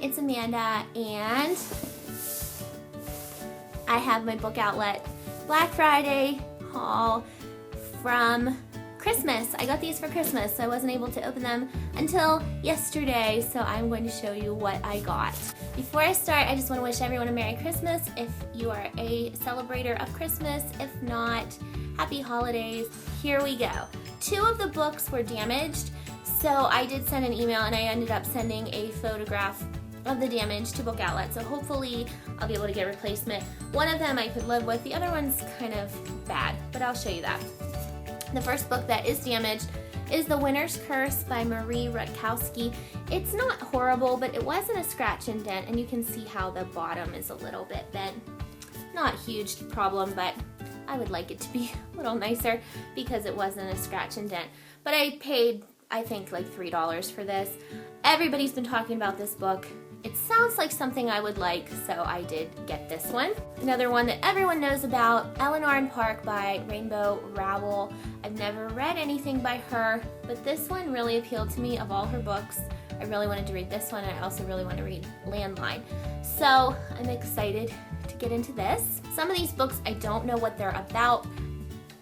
it's Amanda, and I have my book outlet Black Friday haul from Christmas. I got these for Christmas, so I wasn't able to open them until yesterday, so I'm going to show you what I got. Before I start, I just want to wish everyone a Merry Christmas if you are a celebrator of Christmas. If not, Happy Holidays. Here we go. 2 of the books were damaged, so I did send an email and I ended up sending a photograph of the damage to Book Outlet, so hopefully I'll be able to get a replacement. One of them I could live with, the other one's kind of bad, but I'll show you that. The first book that is damaged is The Winter's Curse by Marie Rutkowski. It's not horrible, but it wasn't a scratch and dent, and you can see how the bottom is a little bit bent. Not a huge problem, but I would like it to be a little nicer because it wasn't a scratch and dent. But I paid, I think, like $3 for this. Everybody's been talking about this book. It sounds like something I would like, so I did get this one. Another one that everyone knows about, Eleanor and Park by Rainbow Rowell. I've never read anything by her, but this one really appealed to me. Of all her books, I really wanted to read this one, and I also really want to read Landline. So I'm excited to get into this. Some of these books I don't know what they're about,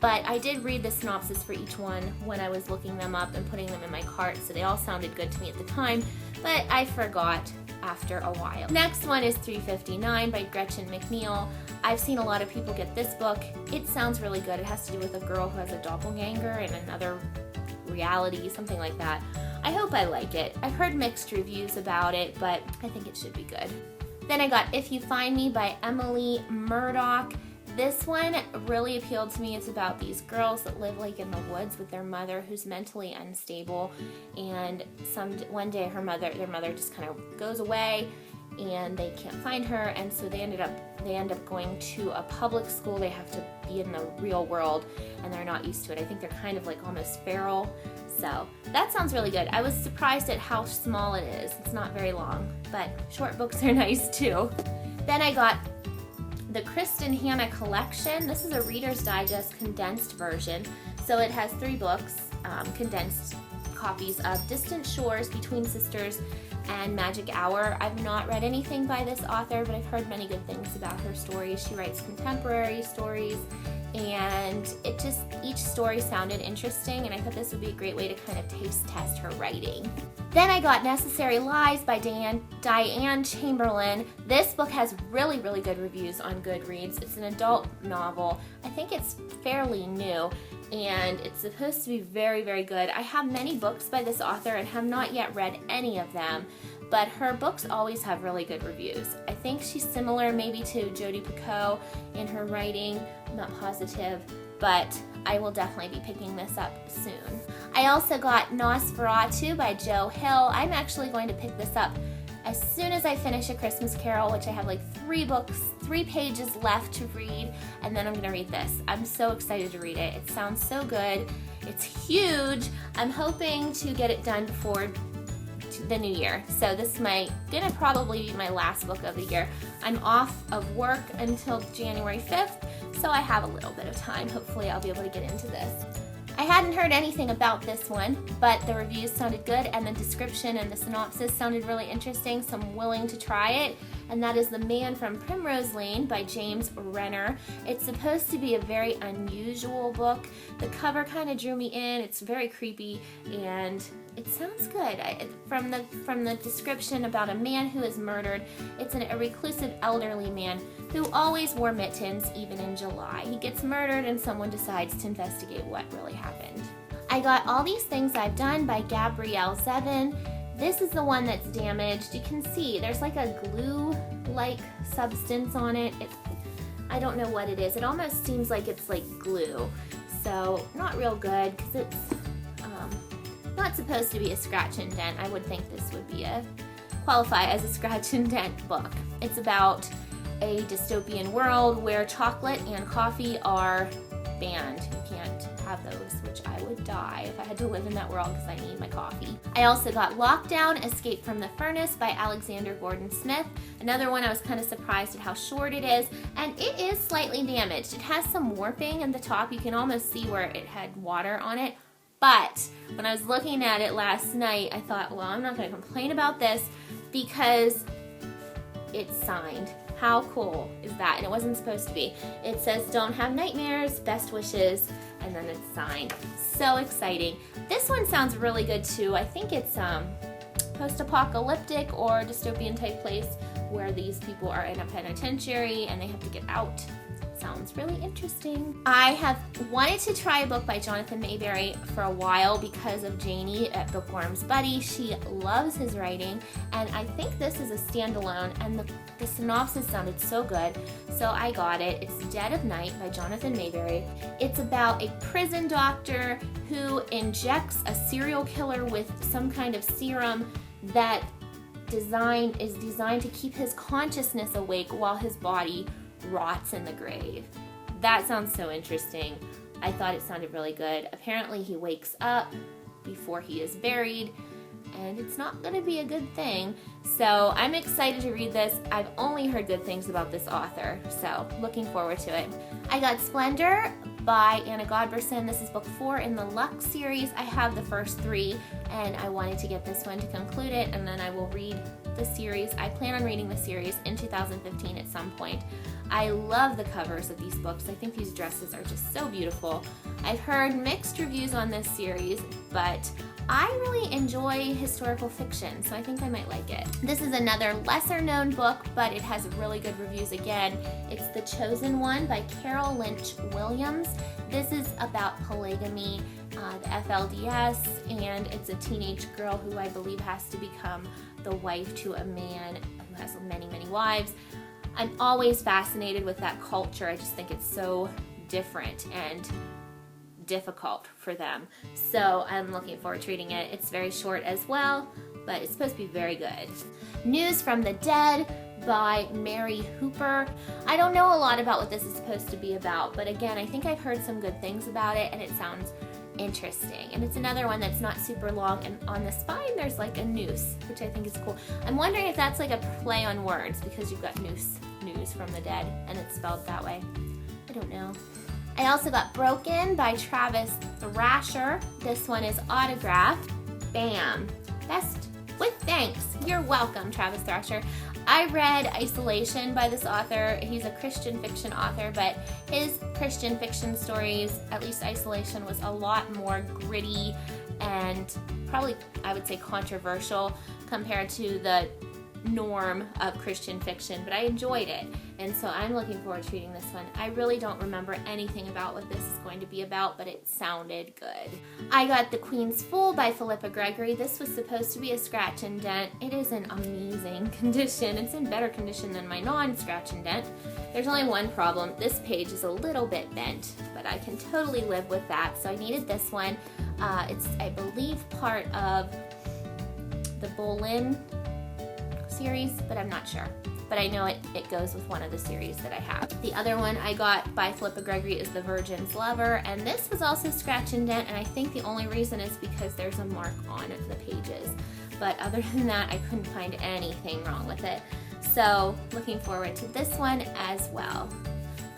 but I did read the synopsis for each one when I was looking them up and putting them in my cart, so they all sounded good to me at the time, but I forgot after a while. Next one is 359 by Gretchen McNeil. I've seen a lot of people get this book. It sounds really good. It has to do with a girl who has a doppelganger in another reality, something like that. I hope I like it. I've heard mixed reviews about it, but I think it should be good. Then I got If You Find Me by Emily Murdoch. This one really appealed to me. It's about these girls that live like in the woods with their mother who's mentally unstable, and one day their mother just kind of goes away and they can't find her, and so they end up going to a public school. They have to be in the real world and they're not used to it. I think they're kind of like almost feral. So that sounds really good. I was surprised at how small it is. It's not very long, but short books are nice too. Then I got the Kristen Hanna collection. This is a Reader's Digest condensed version. So it has 3 books, condensed copies of Distant Shores, Between Sisters, and Magic Hour. I've not read anything by this author, but I've heard many good things about her stories. She writes contemporary stories, and each story sounded interesting, and I thought this would be a great way to kind of taste test her writing. Then I got Necessary Lies by Diane Chamberlain. This book has really, really good reviews on Goodreads. It's an adult novel. I think it's fairly new, and it's supposed to be very, very good. I have many books by this author and have not yet read any of them, but her books always have really good reviews. I think she's similar maybe to Jodi Picoult in her writing. I'm not positive, but I will definitely be picking this up soon. I also got Nosferatu by Joe Hill. I'm actually going to pick this up as soon as I finish A Christmas Carol, which I have like 3 pages left to read, and then I'm gonna read this. I'm so excited to read it. It sounds so good. It's huge. I'm hoping to get it done before the new year. So this is gonna probably be my last book of the year. I'm off of work until January 5th, so I have a little bit of time. Hopefully I'll be able to get into this. I hadn't heard anything about this one, but the reviews sounded good and the description and the synopsis sounded really interesting, so I'm willing to try it. And that is The Man from Primrose Lane by James Renner. It's supposed to be a very unusual book. The cover kind of drew me in. It's very creepy and it sounds good. From the description about a man who is murdered, it's a reclusive elderly man who always wore mittens even in July. He gets murdered and someone decides to investigate what really happened. I got All These Things I've Done by Gabrielle Zevin. This is the one that's damaged. You can see there's like a glue-like substance on it. I don't know what it is. It almost seems like it's like glue. So not real good because it's not supposed to be a scratch and dent. I would think this would be qualify as a scratch and dent book. It's about a dystopian world where chocolate and coffee are banned. You can't have those, which I would die if I had to live in that world because I need my coffee. I also got Lockdown, Escape from the Furnace by Alexander Gordon Smith. Another one I was kind of surprised at how short it is, and it is slightly damaged. It has some warping at the top. You can almost see where it had water on it. But when I was looking at it last night, I thought, well, I'm not going to complain about this because it's signed. How cool is that? And it wasn't supposed to be. It says, "Don't have nightmares, best wishes," and then it's signed. So exciting. This one sounds really good too. I think it's post-apocalyptic or dystopian type place where these people are in a penitentiary and they have to get out. Sounds really interesting. I have wanted to try a book by Jonathan Mayberry for a while because of Janie at Bookworm's Buddy. She loves his writing, and I think this is a standalone, and the synopsis sounded so good, so I got it. It's Dead of Night by Jonathan Mayberry. It's about a prison doctor who injects a serial killer with some kind of serum that is designed to keep his consciousness awake while his body rots in the grave. That sounds so interesting. I thought it sounded really good. Apparently he wakes up before he is buried, and it's not going to be a good thing. So I'm excited to read this. I've only heard good things about this author, so looking forward to it. I got Splendor by Anna Godberson. This is book 4 in the Luck series. I have the first 3, and I wanted to get this one to conclude it, and then I will read the series. I plan on reading the series in 2015 at some point. I love the covers of these books. I think these dresses are just so beautiful. I've heard mixed reviews on this series, but I really enjoy historical fiction, so I think I might like it. This is another lesser known book, but it has really good reviews again. It's The Chosen One by Carol Lynch Williams. This is about polygamy, the FLDS, and it's a teenage girl who I believe has to become the wife to a man who has many, many wives. I'm always fascinated with that culture. I just think it's so different and difficult for them. So I'm looking forward to reading it. It's very short as well, but it's supposed to be very good. News from the Dead by Mary Hooper. I don't know a lot about what this is supposed to be about, but again, I think I've heard some good things about it, and it sounds interesting. And it's another one that's not super long, and on the spine there's like a noose, which I think is cool. I'm wondering if that's like a play on words, because you've got news from the dead and it's spelled that way. I don't know. I also got Broken by Travis Thrasher. This one is autographed. Bam. Best with thanks. You're welcome, Travis Thrasher. I read Isolation by this author. He's a Christian fiction author, but his Christian fiction stories, at least Isolation, was a lot more gritty and probably, I would say, controversial compared to the norm of Christian fiction, but I enjoyed it, and so I'm looking forward to reading this one. I really don't remember anything about what this is going to be about, but it sounded good. I got The Queen's Fool by Philippa Gregory. This was supposed to be a scratch and dent. It is in amazing condition. It's in better condition than my non-scratch and dent. There's only one problem. This page is a little bit bent, but I can totally live with that, so I needed this one. It's, I believe, part of the Bolin series, but I'm not sure. But I know it goes with one of the series that I have. The other one I got by Philippa Gregory is The Virgin's Lover, and this was also scratch and dent, and I think the only reason is because there's a mark on the pages. But other than that, I couldn't find anything wrong with it. So looking forward to this one as well.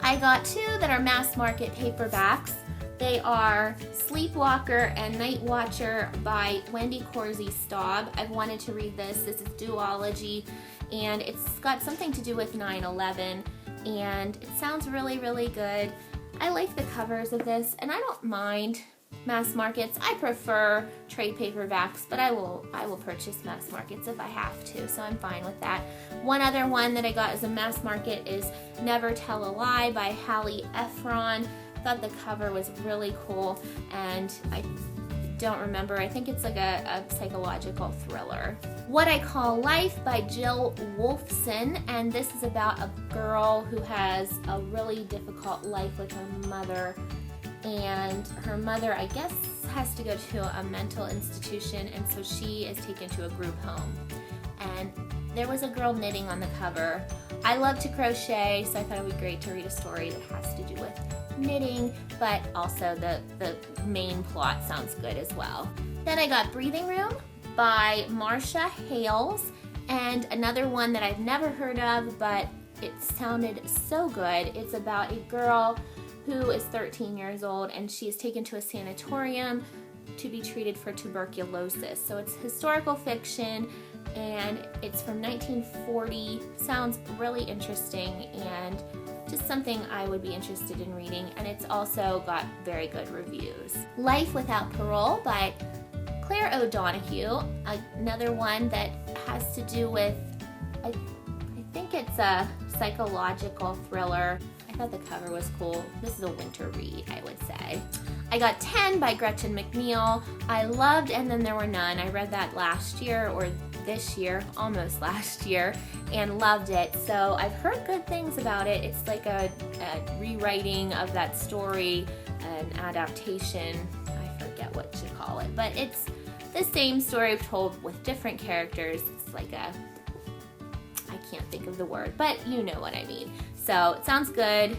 I got 2 that are mass market paperbacks. They are Sleepwalker and Night Watcher by Wendy Corsi Staub. I've wanted to read this. This is duology, and it's got something to do with 9/11, and it sounds really, really good. I like the covers of this, and I don't mind mass markets. I prefer trade paperbacks, but I will purchase mass markets if I have to, so I'm fine with that. One other one that I got as a mass market is Never Tell a Lie by Hallie Ephron. Thought the cover was really cool, and I don't remember. I think it's like a psychological thriller. What I Call Life by Jill Wolfson, and this is about a girl who has a really difficult life with her mother, and her mother, I guess, has to go to a mental institution, and so she is taken to a group home. And there was a girl knitting on the cover. I love to crochet, so I thought it would be great to read a story that has to do with knitting, but also the main plot sounds good as well. Then I got Breathing Room by Marcia Hales, and another one that I've never heard of, but it sounded so good. It's about a girl who is 13 years old, and she is taken to a sanatorium to be treated for tuberculosis. So it's historical fiction and it's from 1940. Sounds really interesting and just something I would be interested in reading, and it's also got very good reviews. Life Without Parole by Claire O'Donoghue, another one that has to do with, I think it's a psychological thriller. I thought the cover was cool. This is a winter read, I would say. I got 10 by Gretchen McNeil. I loved And Then There Were None. I read that last year, or this year, almost last year, and loved it. So I've heard good things about it. It's like a rewriting of that story, an adaptation. I forget what to call it, but it's the same story told with different characters. It's like I can't think of the word, but you know what I mean. So it sounds good,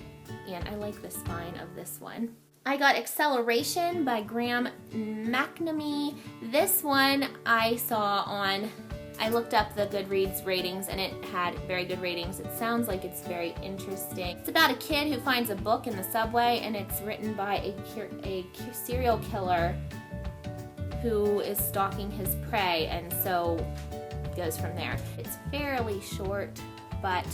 and I like the spine of this one. I got Acceleration by Graham McNamee. This one I looked up the Goodreads ratings, and it had very good ratings. It sounds like it's very interesting. It's about a kid who finds a book in the subway, and it's written by a serial killer who is stalking his prey, and so it goes from there. It's fairly short, but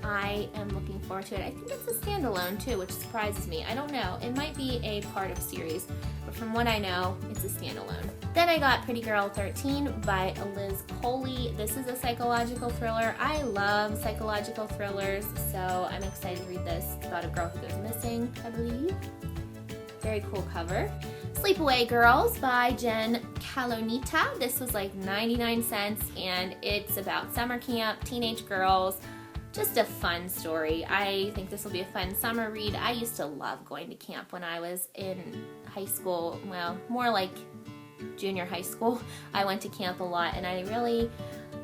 I am looking forward to it. I think it's a standalone too, which surprises me. I don't know. It might be a part of series, but from what I know, it's a standalone. Then I got Pretty Girl 13 by Liz Coley. This is a psychological thriller. I love psychological thrillers, so I'm excited to read this. It's about a girl who goes missing, I believe. Very cool cover. Sleepaway Girls by Jen Calonita. This was like 99 cents, and it's about summer camp, teenage girls. Just a fun story. I think this will be a fun summer read. I used to love going to camp when I was in high school. Well, more like junior high school. I went to camp a lot, and I really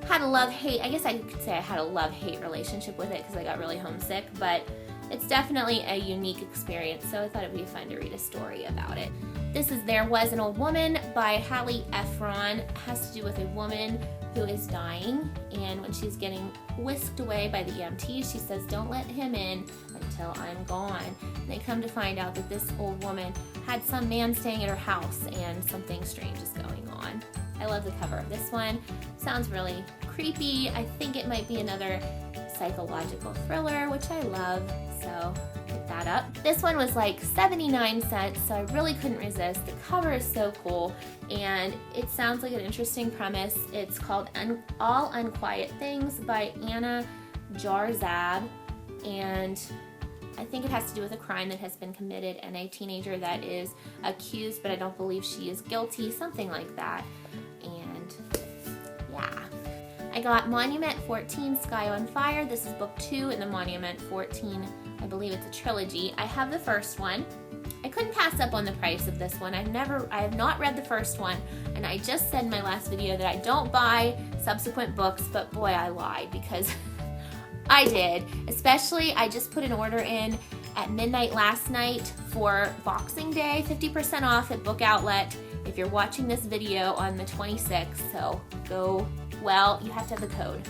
had a love-hate. I guess I could say I had a love-hate relationship with it because I got really homesick, but it's definitely a unique experience, so I thought it would be fun to read a story about it. This is There Was an Old Woman by Hallie Ephron. It has to do with a woman who is dying, and when she's getting whisked away by the EMTs, she says, "Don't let him in until I'm gone." And they come to find out that this old woman had some man staying at her house, and something strange is going on. I love the cover of this one. Sounds really creepy. I think it might be another psychological thriller, which I love, so pick that up. This one was like 79 cents, so I really couldn't resist. The cover is so cool, and it sounds like an interesting premise. It's called All Unquiet Things by Anna Jarzab, and I think it has to do with a crime that has been committed and a teenager that is accused, but I don't believe she is guilty, something like that. And yeah. I got Monument 14, Sky on Fire. This is book 2 in the Monument 14. I believe it's a trilogy. I have the first one. I couldn't pass up on the price of this one. I have not read the first one, and I just said in my last video that I don't buy subsequent books, but boy, I lied, because I did. Especially, I just put an order in at midnight last night for Boxing Day, 50% off at Book Outlet. If you're watching this video on the 26th, so go. Well, you have to have the code.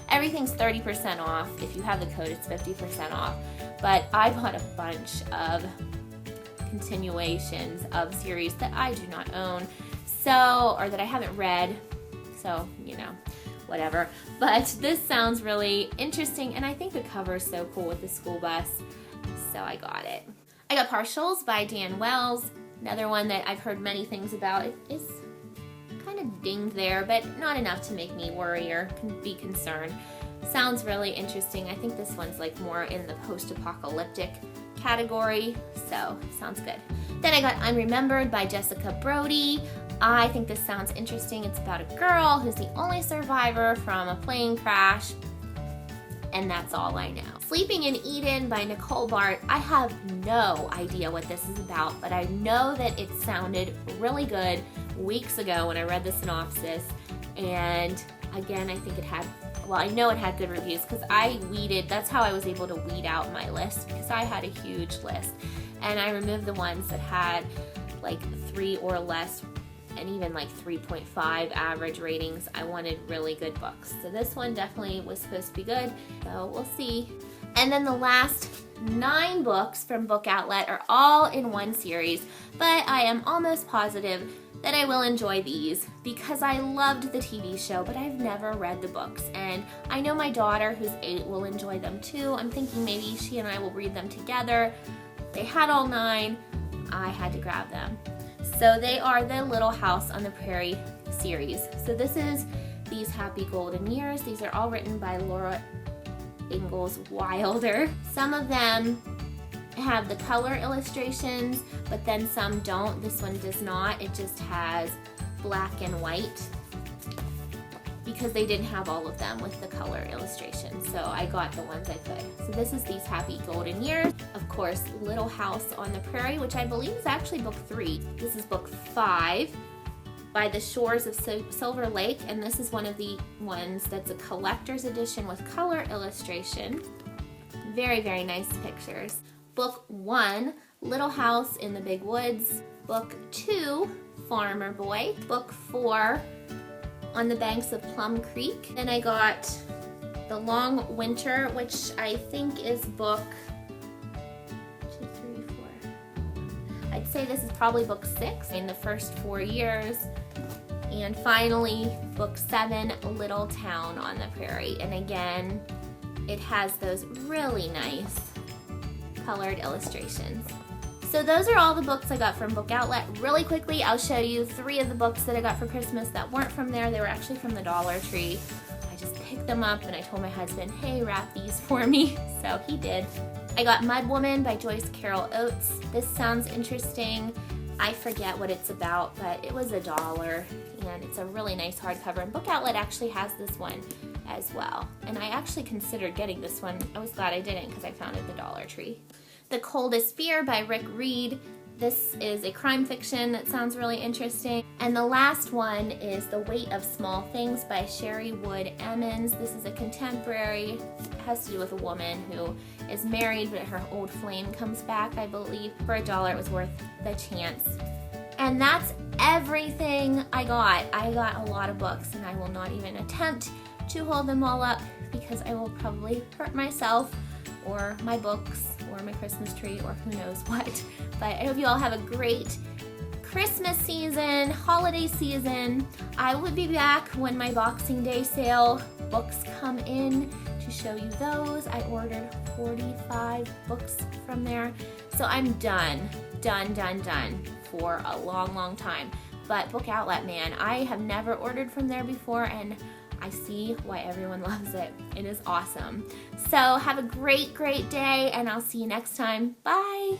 Everything's 30% off. If you have the code, it's 50% off. But I bought a bunch of continuations of series that I do not own, or that I haven't read, so, you know, whatever. But this sounds really interesting, and I think the cover is so cool with the school bus, so I got it. I got Partials by Dan Wells, another one that I've heard many things about. It is kind of dinged there, but not enough to make me worry or be concerned. Sounds really interesting. I think this one's like more in the post-apocalyptic category, so sounds good. Then I got Unremembered by Jessica Brody. I think this sounds interesting. It's about a girl who's the only survivor from a plane crash, and that's all I know. Sleeping in Eden by Nicole Bart. I have no idea what this is about, but I know that it sounded really good weeks ago when I read the synopsis, and again, I think it had, well, I know it had good reviews because I weeded, that's how I was able to weed out my list, because I had a huge list, and I removed the ones that had like 3 or less, and even like 3.5 average ratings. I wanted really good books. So this one definitely was supposed to be good, so we'll see. And then the last 9 books from Book Outlet are all in one series, but I am almost positive that I will enjoy these because I loved the TV show, but I've never read the books. And I know my daughter, who's 8, will enjoy them too. I'm thinking maybe she and I will read them together. They had all 9. I had to grab them. So they are the Little House on the Prairie series. So this is These Happy Golden Years. These are all written by Laura Ingalls Wilder. Some of them have the color illustrations, but then some don't. This one does not. It just has black and white because they didn't have all of them with the color illustrations. So I got the ones I could. So this is These Happy Golden Years. Of course, Little House on the Prairie, which I believe is actually book 3. This is book 5. By the Shores of Silver Lake, and this is one of the ones that's a collector's edition with color illustration. Very, very nice pictures. Book 1, Little House in the Big Woods. Book 2, Farmer Boy. Book 4, On the Banks of Plum Creek. Then I got The Long Winter, which I think is book 2, 3, 4. I'd say this is probably book 6 in the first 4 years. And finally, book 7, Little Town on the Prairie. And again, it has those really nice colored illustrations. So those are all the books I got from Book Outlet. Really quickly, I'll show you 3 of the books that I got for Christmas that weren't from there. They were actually from the Dollar Tree. I just picked them up and I told my husband, hey, wrap these for me. So he did. I got Mud Woman by Joyce Carol Oates. This sounds interesting. I forget what it's about, but it was $1 and it's a really nice hardcover. And Book Outlet actually has this one as well. And I actually considered getting this one. I was glad I didn't because I found it at the Dollar Tree. The Coldest Fear by Rick Reed. This is a crime fiction that sounds really interesting. And the last one is The Weight of Small Things by Sherry Wood Emmons. This is a contemporary. It has to do with a woman who is married, but her old flame comes back, I believe. For $1, it was worth the chance. And that's everything I got. I got a lot of books, and I will not even attempt to hold them all up because I will probably hurt myself or my books or my Christmas tree or who knows what. But I hope you all have a great Christmas season, holiday season. I will be back when my Boxing Day sale books come in to show you those. I ordered 45 books from there. So I'm done for a long time. But Book Outlet, man, I have never ordered from there before and I see why everyone loves it. It is awesome. So have a great day and I'll see you next time. Bye.